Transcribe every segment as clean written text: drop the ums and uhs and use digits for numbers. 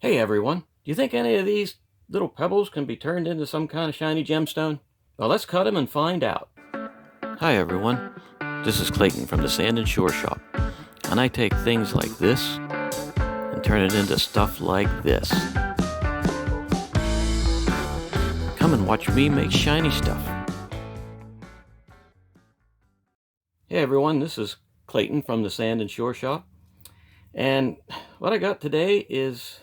Hey everyone, do you think any of these little pebbles can be turned into some kind of shiny gemstone? Well, let's cut them and find out. Hi everyone, this is Clayton from the Sand and Shore Shop, and I take things like this and turn it into stuff like this. Come and watch me make shiny stuff. Hey everyone, this is Clayton from the Sand and Shore Shop, and what I got today is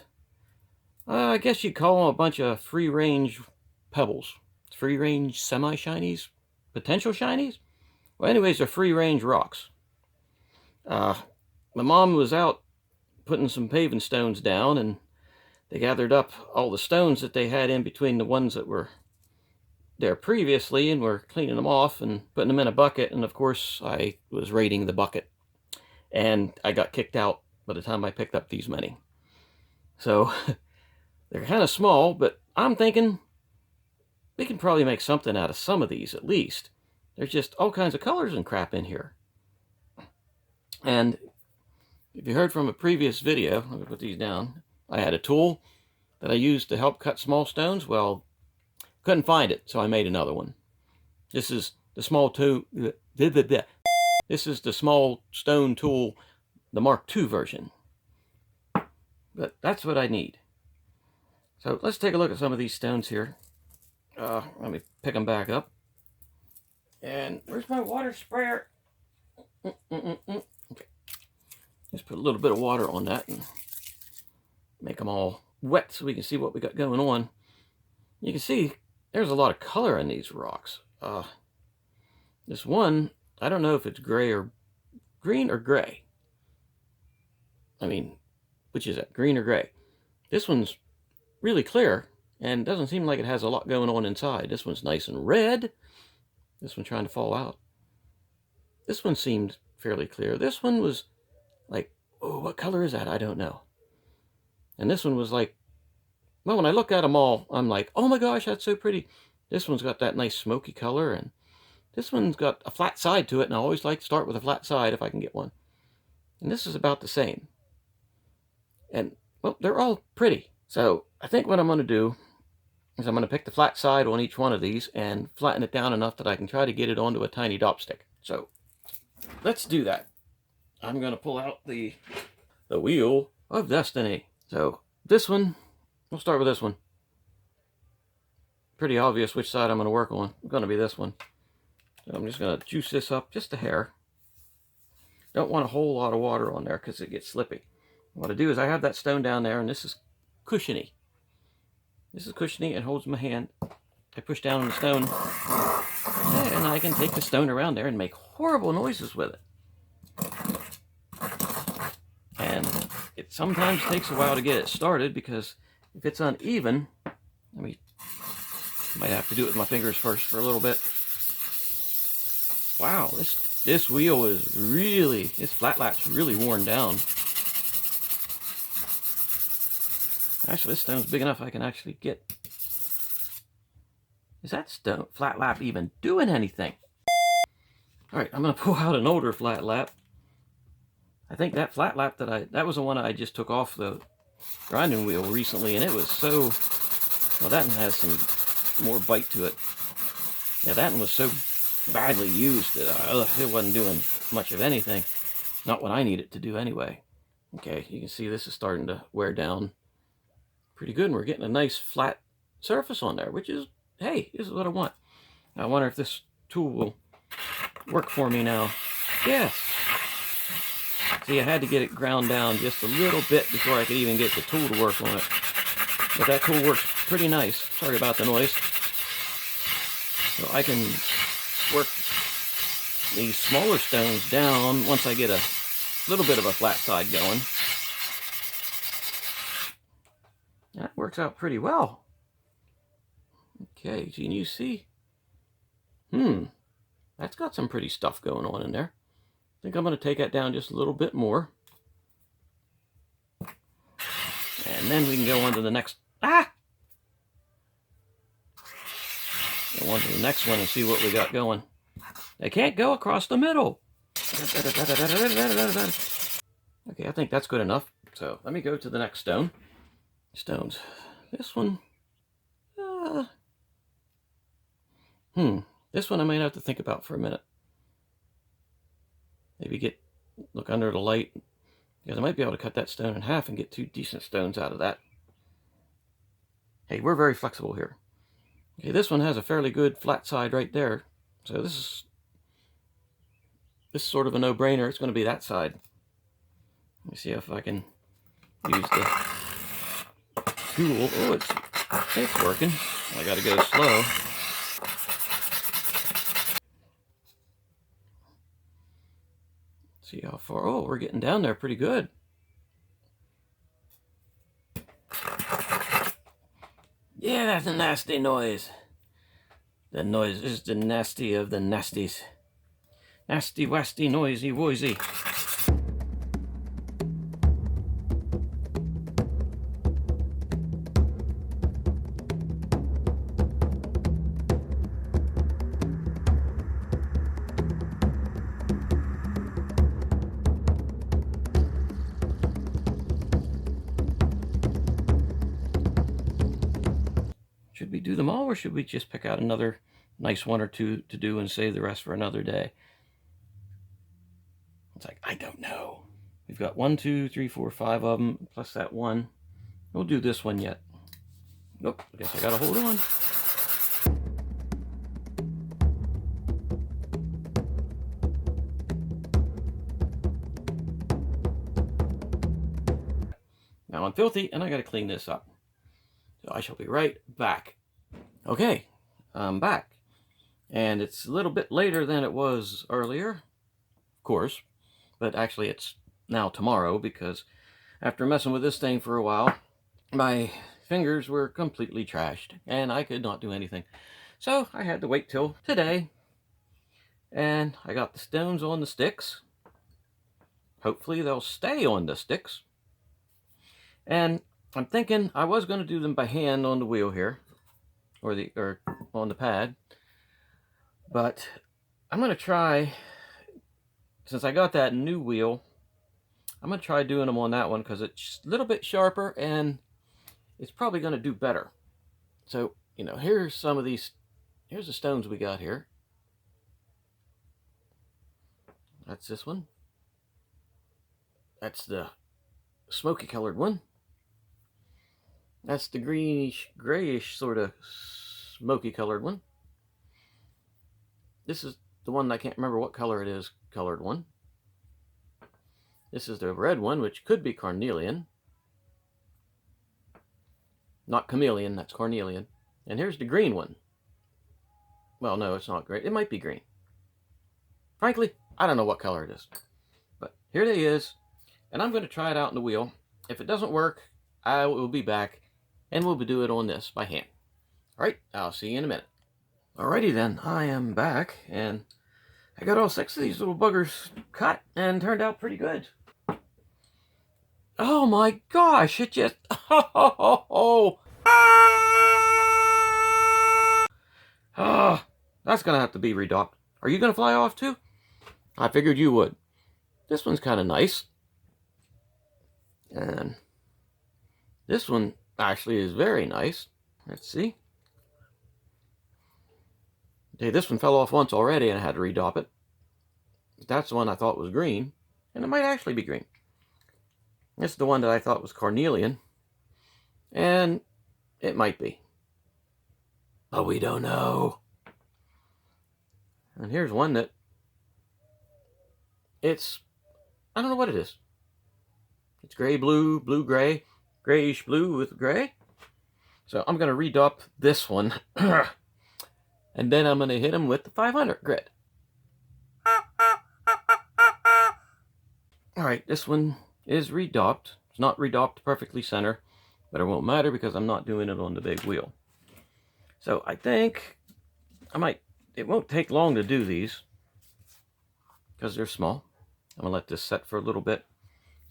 I guess you'd call them a bunch of free-range pebbles. Free-range semi-shinies? Potential shinies? Well, anyways, they're free-range rocks. My mom was out putting some paving stones down, and they gathered up all the stones that they had in between the ones that were there previously, and were cleaning them off and putting them in a bucket, and of course I was raiding the bucket. And I got kicked out by the time I picked up these many. So... they're kind of small, but I'm thinking we can probably make something out of some of these at least. There's just all kinds of colors and crap in here. And if you heard from a previous video, let me put these down, I had a tool that I used to help cut small stones. Well, couldn't find it, so I made another one. This is the small tool. This is the small stone tool, the Mark II version. But that's what I need. So let's take a look at some of these stones here. Let me pick them back up. And where's my water sprayer? Okay. Just put a little bit of water on that and make them all wet so we can see what we got going on. You can see there's a lot of color in these rocks. This one, I don't know if it's gray or green or gray. I mean, which is it, green or gray? This one's really clear and doesn't seem like it has a lot going on inside. This one's nice and red. This one's trying to fall out. This one seemed fairly clear. This one was like, oh, what color is that? I don't know. And this one was like, well, when I look at them all, I'm like, oh my gosh, that's so pretty. This one's got that nice smoky color, and this one's got a flat side to it, and I always like to start with a flat side if I can get one. And this is about the same. And, well, they're all pretty. So I think what I'm going to do is I'm going to pick the flat side on each one of these and flatten it down enough that I can try to get it onto a tiny dopstick. So let's do that. I'm going to pull out the wheel of destiny. So this one, we'll start with this one. Pretty obvious which side I'm going to work on. It's going to be this one. So I'm just going to juice this up just a hair. Don't want a whole lot of water on there because it gets slippy. What I do is I have that stone down there, and this is cushiony. This is cushiony. It holds my hand. I push down on the stone, and I can take the stone around there and make horrible noises with it. And it sometimes takes a while to get it started because if it's uneven, I might have to do it with my fingers first for a little bit. Wow, this wheel is really, this flat lap's really worn down. Actually, this stone's big enough I can actually get... Is that stone flat lap even doing anything? Alright, I'm going to pull out an older flat lap. I think that flat lap that was the one I just took off the grinding wheel recently, and it was so... Well, that one has some more bite to it. Yeah, that one was so badly used that it wasn't doing much of anything. Not what I need it to do anyway. Okay, you can see this is starting to wear down pretty good, and we're getting a nice flat surface on there, which is, hey, this is what I want. I wonder if this tool will work for me now. Yes. See, I had to get it ground down just a little bit before I could even get the tool to work on it. But that tool works pretty nice. Sorry about the noise. So I can work these smaller stones down once I get a little bit of a flat side going. That works out pretty well. Okay, can you see? That's got some pretty stuff going on in there. I think I'm going to take that down just a little bit more. And then we can go on to the next... Go on to the next one and see what we got going. They can't go across the middle. Okay, I think that's good enough. So let me go to the next stone. stones. This one, this one I might have to think about for a minute. Maybe look under the light, because I might be able to cut that stone in half and get 2 decent stones out of that. Hey, we're very flexible here. Okay, this one has a fairly good flat side right there. So this is sort of a no-brainer. It's going to be that side. Let me see if I can use the tool. Oh, it's working. I got to go slow. See how far. Oh, we're getting down there pretty good. Yeah, that's a nasty noise. The noise is the nasty of the nasties. Nasty, wasty, noisy, woisy. Should we do them all, or should we just pick out another nice one or two to do and save the rest for another day? It's like, I don't know. We've got 1, 2, 3, 4, 5 of them, plus that one. We'll do this one yet. Nope, I guess I gotta hold on. Now I'm filthy and I gotta clean this up. So I shall be right back. Okay, I'm back. And it's a little bit later than it was earlier, of course. But actually it's now tomorrow, because after messing with this thing for a while, my fingers were completely trashed and I could not do anything. So I had to wait till today. And I got the stones on the sticks. Hopefully they'll stay on the sticks. And I'm thinking I was going to do them by hand on the wheel here, or on the pad. But I'm going to try, since I got that new wheel, I'm going to try doing them on that one, because it's a little bit sharper and it's probably going to do better. So, you know, here's some of these, here's the stones we got here. That's this one. That's the smoky colored one. That's the greenish, grayish sort of smoky colored one. This is the one I can't remember what color it is, colored one. This is the red one, which could be Carnelian. Not chameleon, that's Carnelian. And here's the green one. Well, no, it's not great. It might be green. Frankly, I don't know what color it is. But here it is. And I'm going to try it out in the wheel. If it doesn't work, I will be back and we'll do it on this by hand. Alright, I'll see you in a minute. Alrighty then, I am back, and I got all 6 of these little buggers cut and turned out pretty good. Oh my gosh, it just, that's gonna have to be redocked. Are you gonna fly off too? I figured you would. This one's kind of nice. And this one actually is very nice. Let's see. Okay, this one fell off once already and I had to redop it. That's the one I thought was green, and it might actually be green. This is the one that I thought was Carnelian, and it might be. But we don't know. And here's one that I don't know what it is. It's gray, blue, blue, gray, grayish blue with gray. So I'm going to redop this one. And then I'm going to hit him with the 500 grit. Alright, this one is redopped. It's not redopped perfectly center, but it won't matter because I'm not doing it on the big wheel. So I think it won't take long to do these because they're small. I'm going to let this set for a little bit.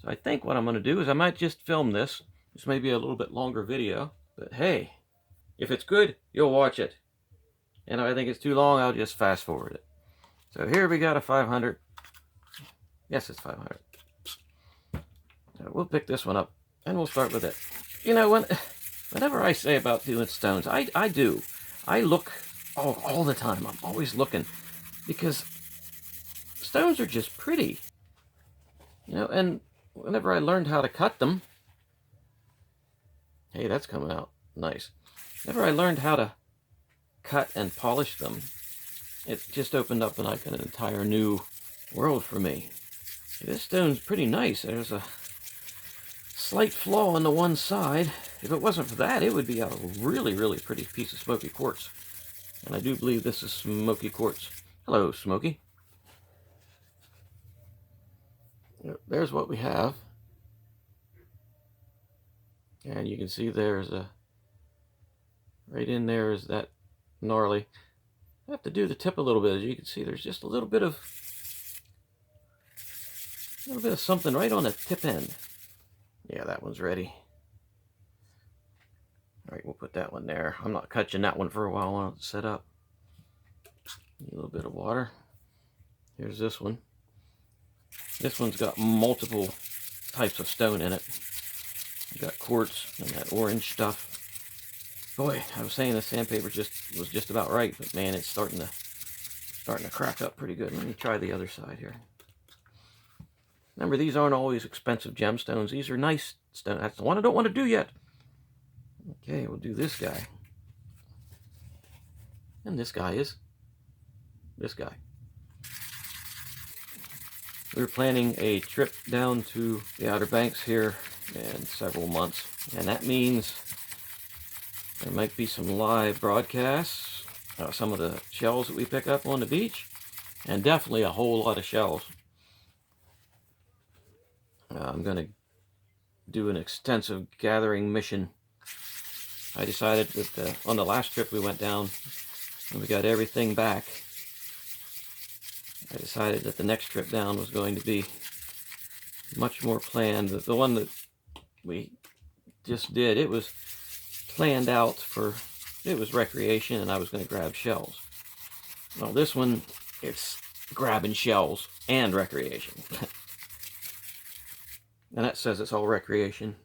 So I think what I'm going to do is I might just film this. This may be a little bit longer video, but hey, if it's good, you'll watch it. And if I think it's too long, I'll just fast forward it. So here we got a 500. Yes, it's 500. So we'll pick this one up and we'll start with it. you know, whenever I say about doing stones, I do. I look all the time. I'm always looking because stones are just pretty, you know, and whenever I learned how to cut them, hey, that's coming out nice. Whenever I learned how to cut and polish them, it just opened up like an entire new world for me. This stone's pretty nice. There's a slight flaw on the one side. If it wasn't for that, it would be a really, really pretty piece of smoky quartz. And I do believe this is smoky quartz. Hello, Smoky. There's what we have. And you can see there's a... right in there is that gnarly. I have to do the tip a little bit. As you can see, there's just a little bit of something right on the tip end. Yeah, that one's ready. All right, we'll put that one there. I'm not touching that one for a while. I want it to set up. A little bit of water. Here's this one. This one's got multiple types of stone in it. You got quartz and that orange stuff. Boy, I was saying the sandpaper was just about right, but man, it's starting to crack up pretty good. Let me try the other side here. Remember, these aren't always expensive gemstones. These are nice stones. That's the one I don't want to do yet. Okay, we'll do this guy. And this guy is this guy. We're planning a trip down to the Outer Banks here in several months. And that means there might be some live broadcasts, some of the shells that we pick up on the beach, and definitely a whole lot of shells. I'm going to do an extensive gathering mission. I decided that on the last trip we went down, and we got everything back, I decided that the next trip down was going to be much more planned. The one that we just did, it was planned out for, it was recreation, and I was going to grab shells. Well, this one, it's grabbing shells and recreation. And that says it's all recreation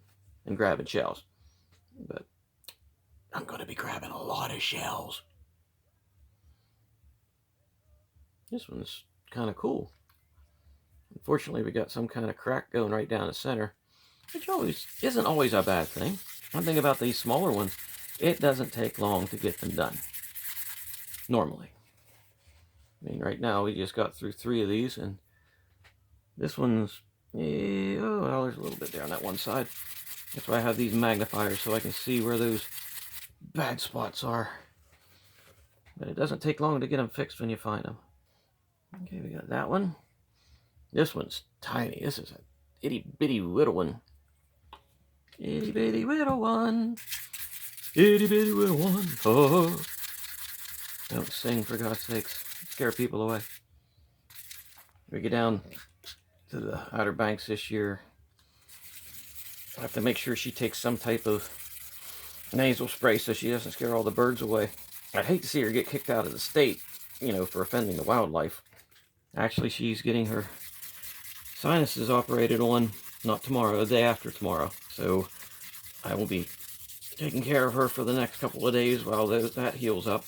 and grabbing shells. But I'm going to be grabbing a lot of shells. This one's kind of cool. Unfortunately, we got some kind of crack going right down the center, which isn't always a bad thing. One thing about these smaller ones, it doesn't take long to get them done. Normally. I mean, right now we just got through 3 of these, and this one's, oh, well, there's a little bit there on that one side. That's why I have these magnifiers, so I can see where those bad spots are. But it doesn't take long to get them fixed when you find them. Okay, we got that one. This one's tiny. This is a itty bitty little one. Itty bitty little one. Itty bitty little one. Oh. Don't sing, for God's sakes. Scare people away. We get down to the Outer Banks this year. I have to make sure she takes some type of nasal spray so she doesn't scare all the birds away. I'd hate to see her get kicked out of the state, you know, for offending the wildlife. Actually, she's getting her sinuses operated on, not tomorrow, the day after tomorrow. So I will be taking care of her for the next couple of days while that heals up.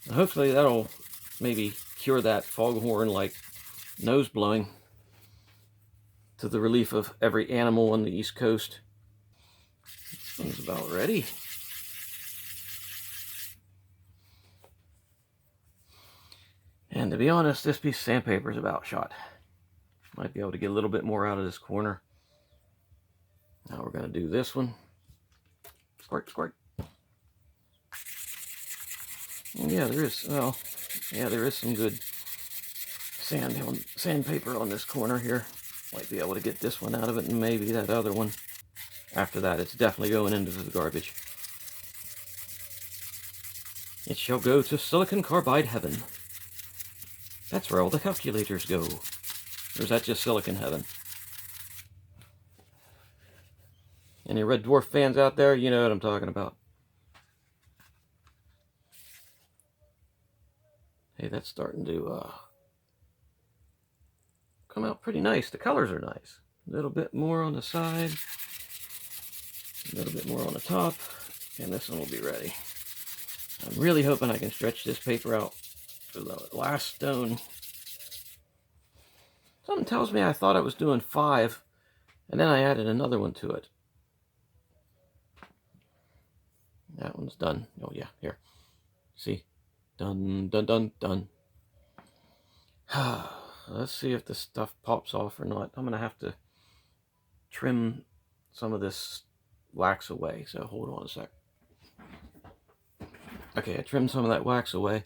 And hopefully that'll maybe cure that foghorn-like nose blowing to the relief of every animal on the East Coast. This one's about ready. And to be honest, this piece of sandpaper is about shot. Might be able to get a little bit more out of this corner. Now we're going to do this one. Squirt, squirt. And yeah, there is, well, yeah, there is some good sandpaper on this corner here. Might be able to get this one out of it and maybe that other one. After that, it's definitely going into the garbage. It shall go to silicon carbide heaven. That's where all the calculators go. Or is that just silicon heaven? Any Red Dwarf fans out there? You know what I'm talking about. Hey, that's starting to come out pretty nice. The colors are nice. A little bit more on the side. A little bit more on the top, and this one will be ready. I'm really hoping I can stretch this paper out for the last stone. Something tells me I thought I was doing 5, and then I added another one to it. That one's done. Oh yeah, here. See? Done, done, done, done. Let's see if this stuff pops off or not. I'm going to have to trim some of this wax away, so hold on a sec. Okay, I trimmed some of that wax away.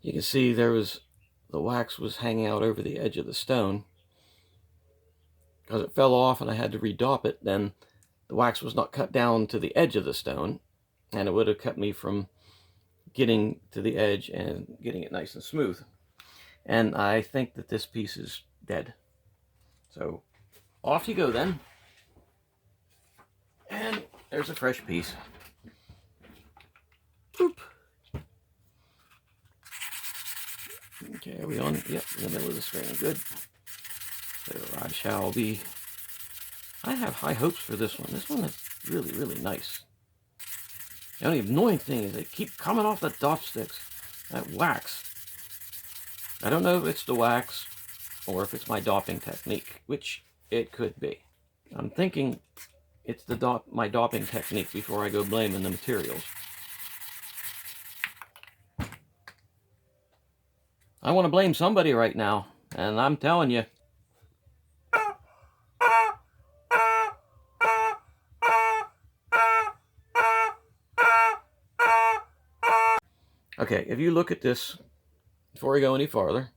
You can see the wax was hanging out over the edge of the stone. Because it fell off and I had to redop it, then the wax was not cut down to the edge of the stone, and it would have kept me from getting to the edge and getting it nice and smooth. And I think that this piece is dead. So off you go then. And there's a fresh piece. Boop. Okay, are we on? Yep, in the middle of the string. Good. So I shall be. I have high hopes for this one. This one is really, really nice. The only annoying thing is they keep coming off the dop sticks. That wax. I don't know if it's the wax or if it's my dopping technique, which it could be. I'm thinking it's my dopping technique before I go blaming the materials. I want to blame somebody right now, and I'm telling you. Okay, if you look at this, before I go any farther,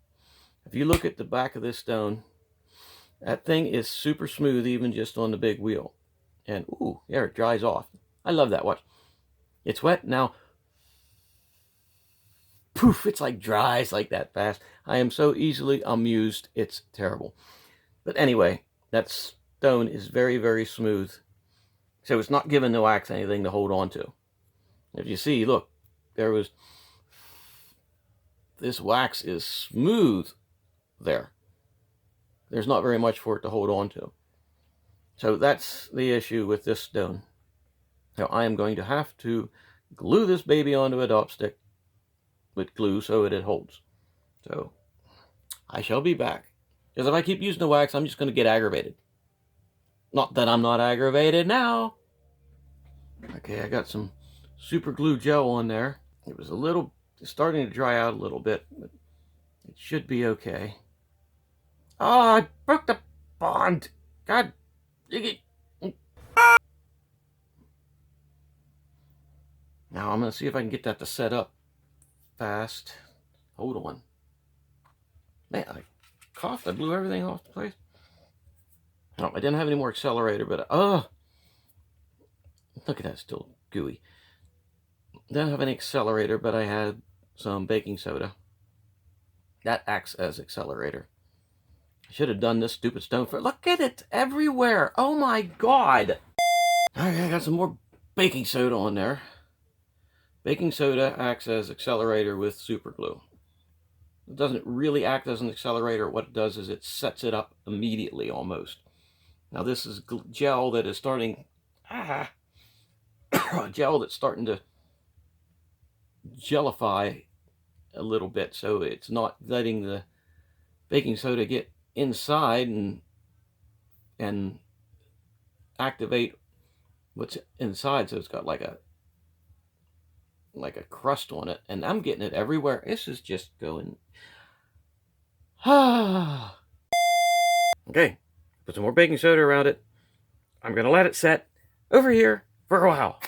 if you look at the back of this stone, that thing is super smooth even just on the big wheel. And, ooh, there it dries off. I love that. Watch. It's wet. Now, poof, it's like dries like that fast. I am so easily amused. It's terrible. But anyway, that stone is very, very smooth. So it's not giving the wax anything to hold on to. If you see, look, this wax is smooth there. There's not very much for it to hold on to. So that's the issue with this stone. Now I am going to have to glue this baby onto a dop stick with glue so that it holds. So I shall be back. Because if I keep using the wax, I'm just going to get aggravated. Not that I'm not aggravated now. Okay, I got some super glue gel on there. It was starting to dry out a little bit, but it should be okay. Oh, I broke the bond. God. Now I'm going to see if I can get that to set up fast. Hold on. Man, I coughed. I blew everything off the place. No, I didn't have any more accelerator, but look at that, still gooey. Didn't have any accelerator, but I had some baking soda. That acts as accelerator. I should have done this stupid stone for. Look at it everywhere. Oh my god. Okay, I got some more baking soda on there. Baking soda acts as accelerator with super glue. It doesn't really act as an accelerator. What it does is it sets it up immediately almost. Now this is gel that is starting. Gel that's starting to gelify a little bit, so it's not letting the baking soda get inside and activate what's inside, so it's got like a crust on it, and I'm getting it everywhere. This is just going. Okay, put some more baking soda around it. I'm gonna let it set over here for a while.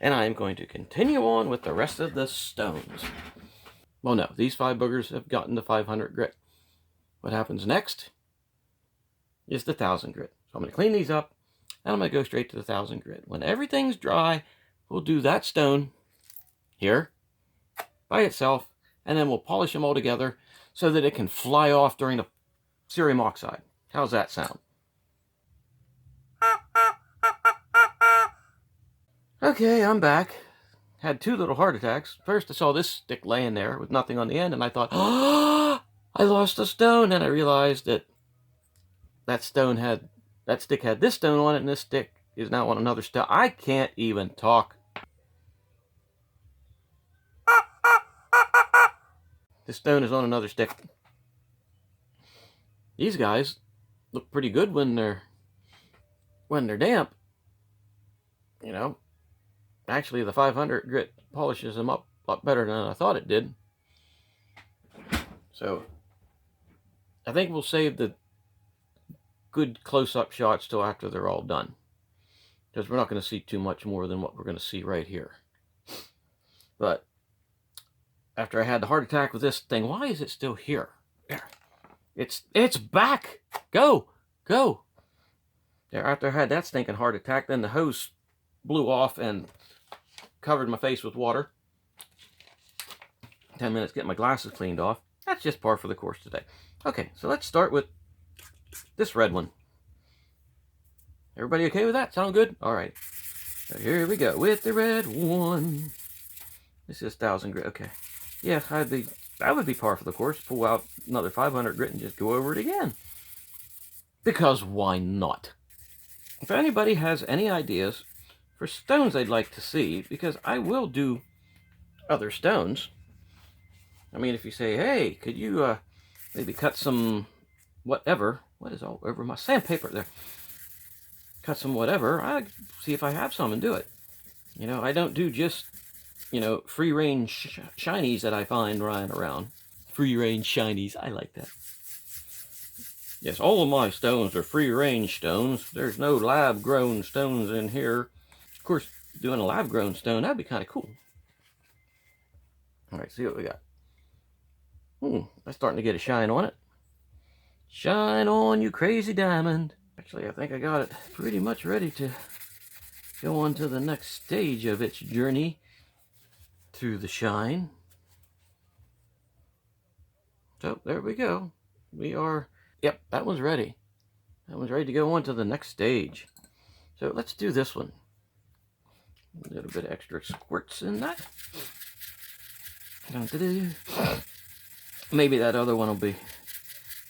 And I am going to continue on with the rest of the stones. Well, no, these 5 boogers have gotten to 500 grit. What happens next is the 1000 grit. So I'm going to clean these up, and I'm going to go straight to the 1000 grit. When everything's dry, we'll do that stone here by itself, and then we'll polish them all together so that it can fly off during the cerium oxide. How's that sound? Okay, I'm back. Had 2 little heart attacks. First, I saw this stick laying there with nothing on the end, and I thought, oh, I lost a stone. And I realized that that stick had this stone on it, and this stick is now on another stone. I can't even talk. This stone is on another stick. These guys look pretty good when they're damp. You know, actually the 500 grit polishes them up a lot better than I thought it did. So I think we'll save the good close-up shots till after they're all done, because we're not going to see too much more than what we're going to see right here. But after I had the heart attack with this thing, why is it still here? There. It's back. Go. There, after I had that stinking heart attack, then the hose blew off and covered my face with water. 10 minutes getting my glasses cleaned off. That's just par for the course today. Okay, so let's start with this red one. Everybody okay with that? Sound good? All right. So here we go with the red one. This is 1,000 grit. Okay. Yeah, that would be par for the course. Pull out another 500 grit and just go over it again. Because why not? If anybody has any ideas for stones they'd like to see, because I will do other stones. I mean, if you say, hey, could you maybe cut some whatever. What is all over my sandpaper there? Cut some whatever. I see if I have some and do it. You know, I don't do just, you know, free range shinies that I find lying around. Free range shinies. I like that. Yes, all of my stones are free range stones. There's no lab grown stones in here. Of course, doing a lab grown stone, that'd be kind of cool. All right, see what we got. That's starting to get a shine on it. Shine on, you crazy diamond. Actually, I think I got it pretty much ready to go on to the next stage of its journey through the shine. So there we go. We are, yep, that one's ready. That one's ready to go on to the next stage. So let's do this one. A little bit of extra squirts in that. Maybe that other one will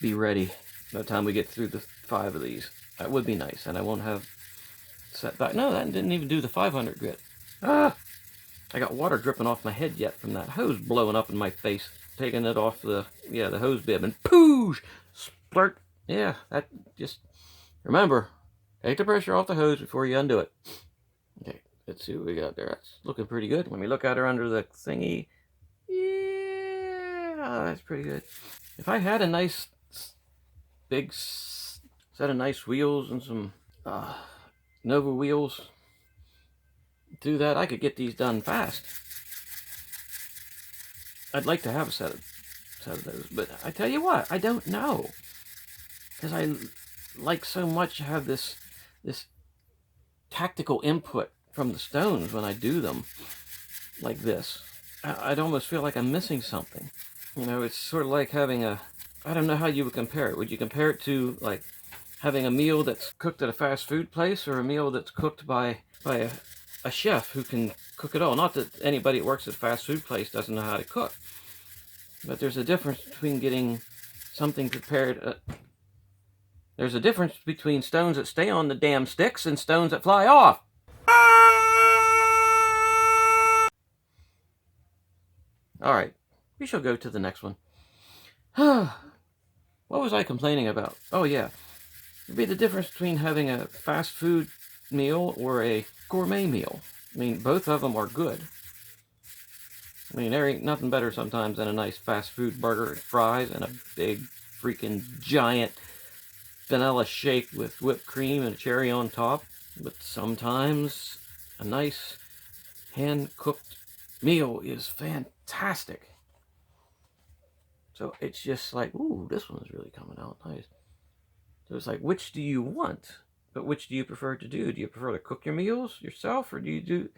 be ready by the time we get through the 5 of these. That would be nice, and I won't have set back. No, that didn't even do the 500 grit. I got water dripping off my head yet from that hose blowing up in my face, taking it off the hose bib, and poosh, splurt. Yeah, that just, remember, take the pressure off the hose before you undo it. Okay, let's see what we got there. That's looking pretty good. Let me look at her under the thingy. Yeah, that's pretty good. If I had a nice big set of nice wheels and some Nova wheels, do that, I could get these done fast. I'd like to have a set of those, but I tell you what, I don't know, because I like so much to have this tactical input from the stones when I do them like this. I'd almost feel like I'm missing something. You know, it's sort of like having a, I don't know how you would compare it. Would you compare it to like having a meal that's cooked at a fast food place, or a meal that's cooked by a chef who can cook it all? Not that anybody that works at a fast food place doesn't know how to cook, but there's a difference between getting something prepared. There's a difference between stones that stay on the damn sticks and stones that fly off. All right, we shall go to the next one. What was I complaining about? Oh yeah, it'd be the difference between having a fast food meal or a gourmet meal. I mean, both of them are good. I mean, there ain't nothing better sometimes than a nice fast food burger and fries and a big freaking giant vanilla shake with whipped cream and a cherry on top. But sometimes a nice hand-cooked meal is fantastic. So it's just like, ooh, this one's really coming out nice. So it's like, which do you want? But which do you prefer to do? Do you prefer to cook your meals yourself, or do you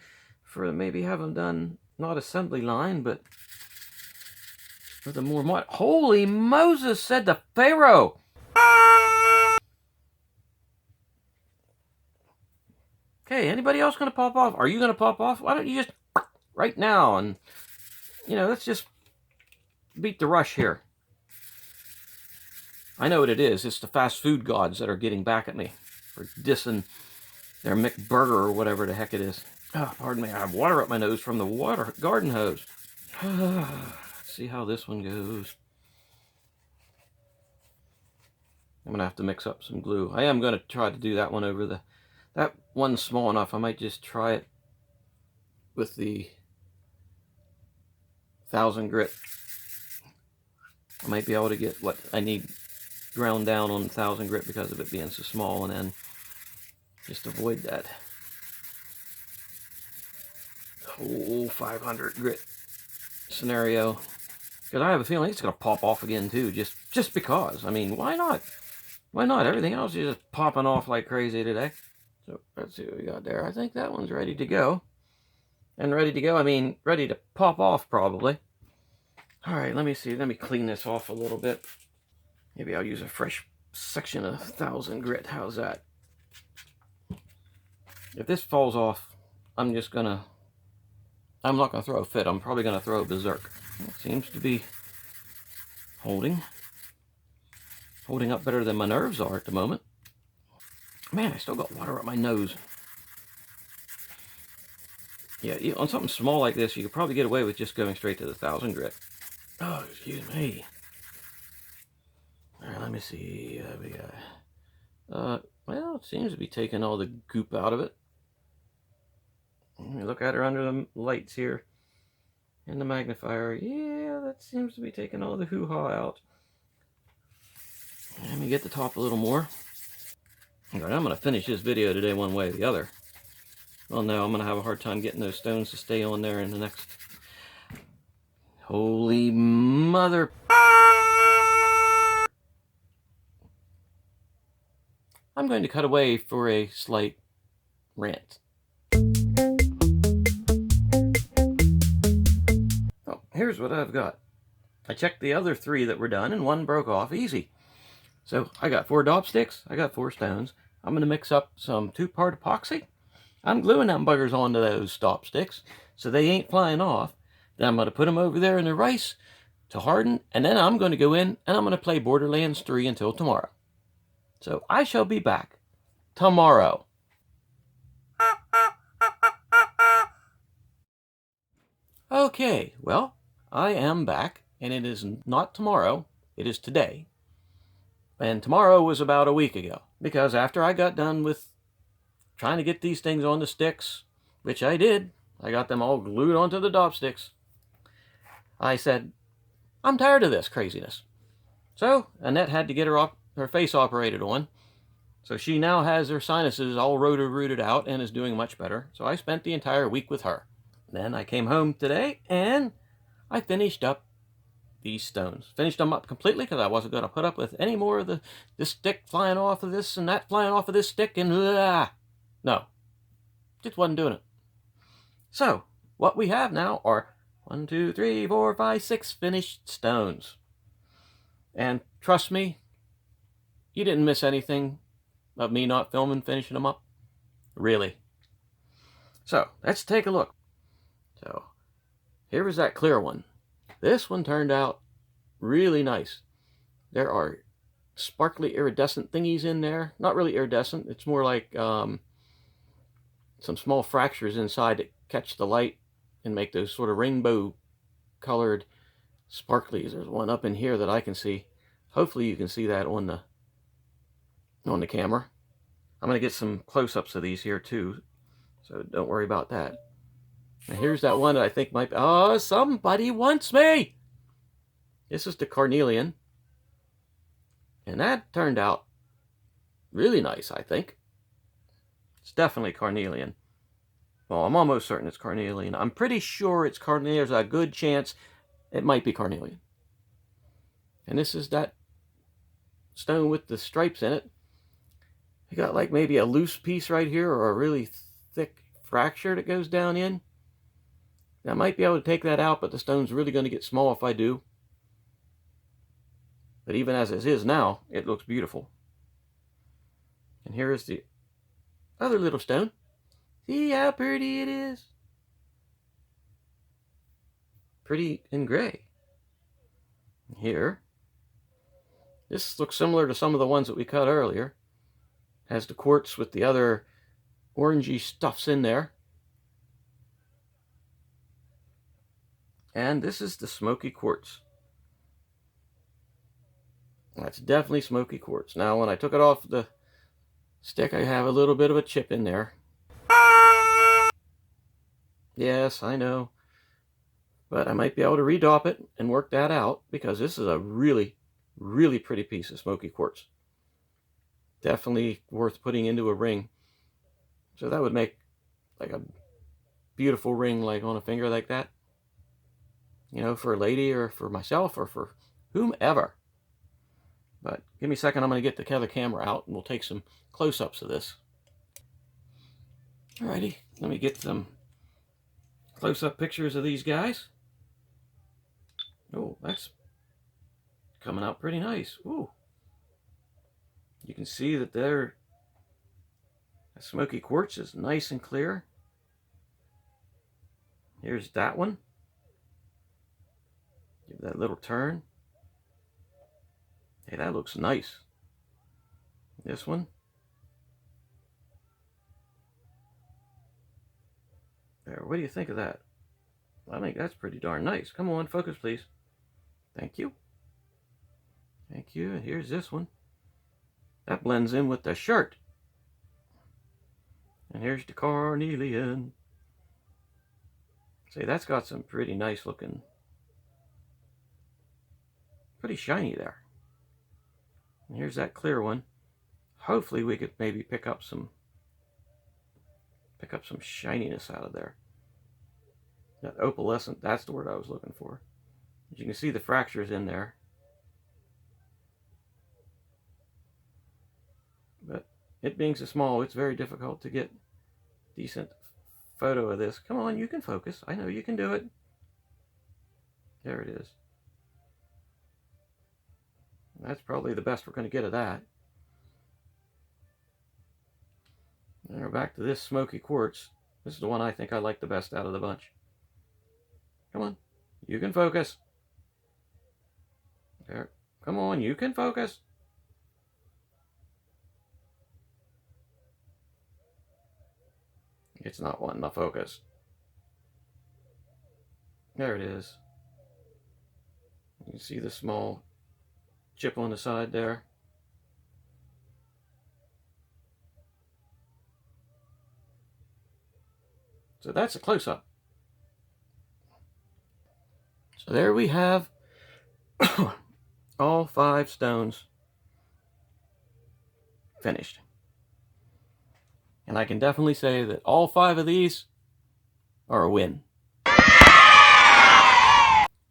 prefer to maybe have them done, not assembly line, but with a more Holy Moses, said the Pharaoh! Okay, anybody else going to pop off? Are you going to pop off? Why don't you just right now, and, you know, let's just beat the rush here. I know what it is. It's the fast food gods that are getting back at me for dissing their McBurger or whatever the heck it is. Oh, pardon me, I have water up my nose from the garden hose. Let's see how this one goes. I'm going to have to mix up some glue. I am going to try to do that one over that one's small enough. I might just try it with the 1000 grit. I might be able to get what I need ground down on 1000 grit because of it being so small, and then just avoid that whole 500 grit scenario. Because I have a feeling it's going to pop off again too, just because. I mean, why not? Why not? Everything else is just popping off like crazy today. So let's see what we got there. I think that one's ready to go. And ready to go, I mean, ready to pop off probably. All right, let me see. Let me clean this off a little bit. Maybe I'll use a fresh section of 1000 grit. How's that? If this falls off, I'm not going to throw a fit. I'm probably going to throw a berserk. It seems to be holding up better than my nerves are at the moment. Man, I still got water up my nose. Yeah, on something small like this, you could probably get away with just going straight to the 1000 grit. Oh, excuse me. All right, let me see. We got, well, it seems to be taking all the goop out of it. Let me look at her under the lights here. And the magnifier. Yeah, that seems to be taking all the hoo-ha out. Let me get the top a little more. All right, I'm going to finish this video today one way or the other. Well, no, I'm going to have a hard time getting those stones to stay on there in the next... Holy mother... I'm going to cut away for a slight rant. Oh, here's what I've got. I checked the other 3 that were done, and one broke off easy. So I got 4 dop sticks, I got 4 stones. I'm going to mix up some 2-part epoxy. I'm gluing them buggers onto those dop sticks so they ain't flying off. Then I'm going to put them over there in the rice to harden, and then I'm going to go in and I'm going to play Borderlands 3 until tomorrow. So I shall be back tomorrow. Okay, well, I am back, and it is not tomorrow, it is today. And tomorrow was about a week ago, because after I got done with trying to get these things on the sticks, which I did, I got them all glued onto the dop sticks, I said, I'm tired of this craziness. So Annette had to get her face operated on. So she now has her sinuses all roto-rooted out and is doing much better. So I spent the entire week with her. Then I came home today and I finished up these stones. Finished them up completely because I wasn't going to put up with any more of this stick flying off of this and that flying off of this stick and no, just wasn't doing it. So what we have now are 1, 2, 3, 4, 5, 6 finished stones. And trust me, you didn't miss anything of me not filming finishing them up. Really. So let's take a look. So here was that clear one. This one turned out really nice. There are sparkly iridescent thingies in there. Not really iridescent. It's more like some small fractures inside that catch the light and make those sort of rainbow colored sparklies. There's one up in here that I can see. Hopefully you can see that on the camera. I'm going to get some close-ups of these here too, so don't worry about that. And here's that one that I think might be... Oh, somebody wants me! This is the Carnelian. And that turned out really nice, I think. It's definitely Carnelian. Well, I'm almost certain it's Carnelian. I'm pretty sure it's Carnelian. There's a good chance it might be Carnelian. And this is that stone with the stripes in it. You got like maybe a loose piece right here or a really thick fracture that goes down in. I might be able to take that out, but the stone's really going to get small if I do. But even as it is now, it looks beautiful. And here is the other little stone. See how pretty it is? Pretty in gray. Here. This looks similar to some of the ones that we cut earlier. Has the quartz with the other orangey stuffs in there. And this is the smoky quartz. That's definitely smoky quartz. Now, when I took it off the stick, I have a little bit of a chip in there. Yes, I know. But I might be able to redop it and work that out, because this is a really, really pretty piece of smoky quartz. Definitely worth putting into a ring. So that would make like a beautiful ring, like on a finger like that. You know, for a lady or for myself or for whomever. But give me a second, I'm going to get the other camera out and we'll take some close-ups of this. Alrighty, let me get some close-up pictures of these guys. Oh, that's coming out pretty nice. Ooh. You can see that the smoky quartz is nice and clear. Here's that one. Give that little turn. Hey, that looks nice. This one. There, what do you think of that? I think that's pretty darn nice. Come on, focus, please. Thank you. Thank you. And here's this one. That blends in with the shirt. And here's the Carnelian. See, that's got some pretty nice looking, pretty shiny there. And here's that clear one. Hopefully we could maybe pick up some shininess out of there. That opalescent, that's the word I was looking for. As you can see, the fractures in there. But it being so small, it's very difficult to get decent photo of this. Come on, you can focus. I know you can do it. There it is. That's probably the best we're going to get of that. And we're back to this smoky quartz. This is the one I think I like the best out of the bunch. Come on, you can focus. There. Come on, you can focus. It's not wanting to focus. There it is. You can see the small chip on the side there. So that's a close-up. So there we have all 5 stones finished. And I can definitely say that all 5 of these are a win.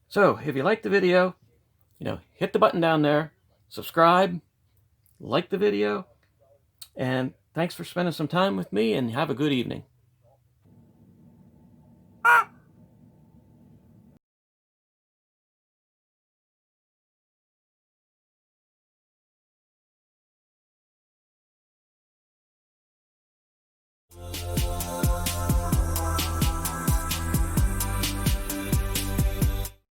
So if you liked the video, hit the button down there, subscribe, like the video, and thanks for spending some time with me, and have a good evening.